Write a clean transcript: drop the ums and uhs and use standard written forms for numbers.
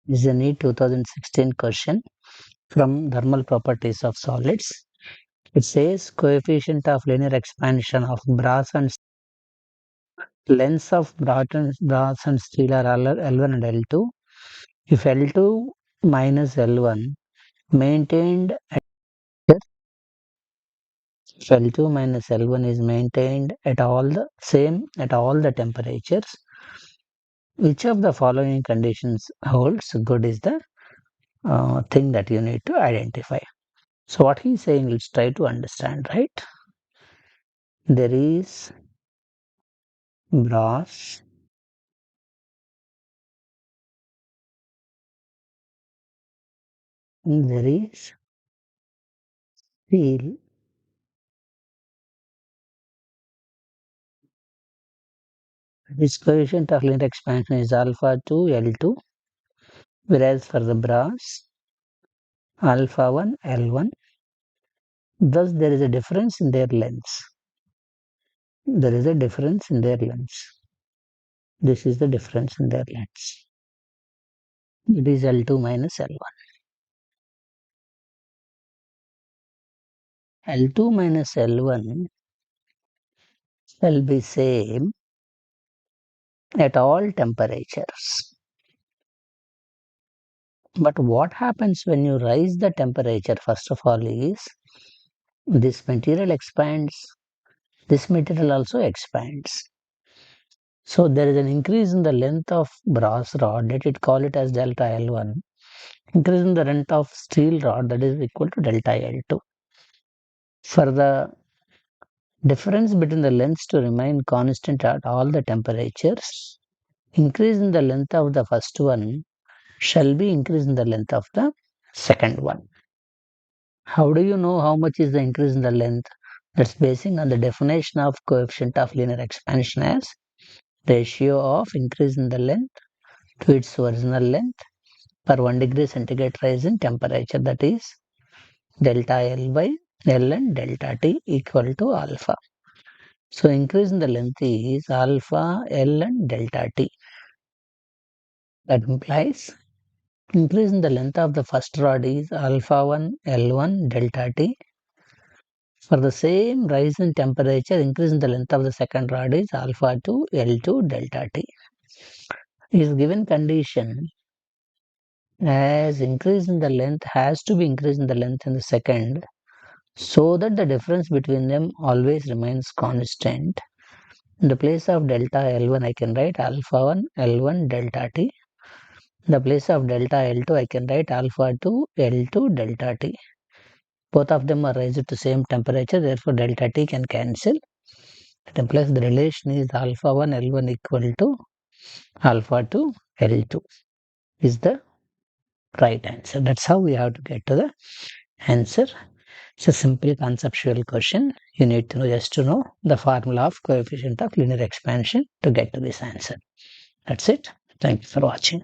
This is a NEET 2016 question from thermal properties of solids. It says coefficient of linear expansion of brass and lengths of brass and steel are L1 and L2. If L2 minus L1 maintained at if L2 minus L1 is maintained at all the temperatures, which of the following conditions holds good is the thing that you need to identify. So what he's saying, let's try to understand, right? There is brass, and there is steel. This coefficient of linear expansion is alpha 2 L2, whereas for the brass, alpha 1 L1. Thus, there is a difference in their lengths. There is a difference in their lengths. This is the difference in their lengths. It is L2 minus L1. L2 minus L1 shall be same at all temperatures. But what happens when you raise the temperature, first of all, is this material expands, this material also expands. So there is an increase in the length of brass rod, let it call it as delta L1, increase in the length of steel rod, that is equal to delta L2. For the difference between the lengths to remain constant at all the temperatures, increase in the length of the first one shall be increase in the length of the second one. How do you know how much is the increase in the length? That's basing on the definition of coefficient of linear expansion as ratio of increase in the length to its original length per 1 degree centigrade rise in temperature, that is delta L by L and delta T equal to alpha. So increase in the length is alpha L and delta T. That implies increase in the length of the first rod is alpha 1 L1 delta T. For the same rise in temperature, increase in the length of the second rod is alpha 2 L2 delta T. Is given condition as increase in the length has to be increase in the length in the second, so that the difference between them always remains constant. In the place of delta L1 I can write alpha 1 L1 delta T. In the place of delta L2 I can write alpha 2 L2 delta T. Both of them are raised to same temperature, therefore delta T can cancel. That implies the relation is alpha 1 L1 equal to alpha 2 L2 is the right answer. That's how we have to get to the answer. It's a simple conceptual question. You need to know just to know the formula of coefficient of linear expansion to get to this answer. That's it. Thank you for watching.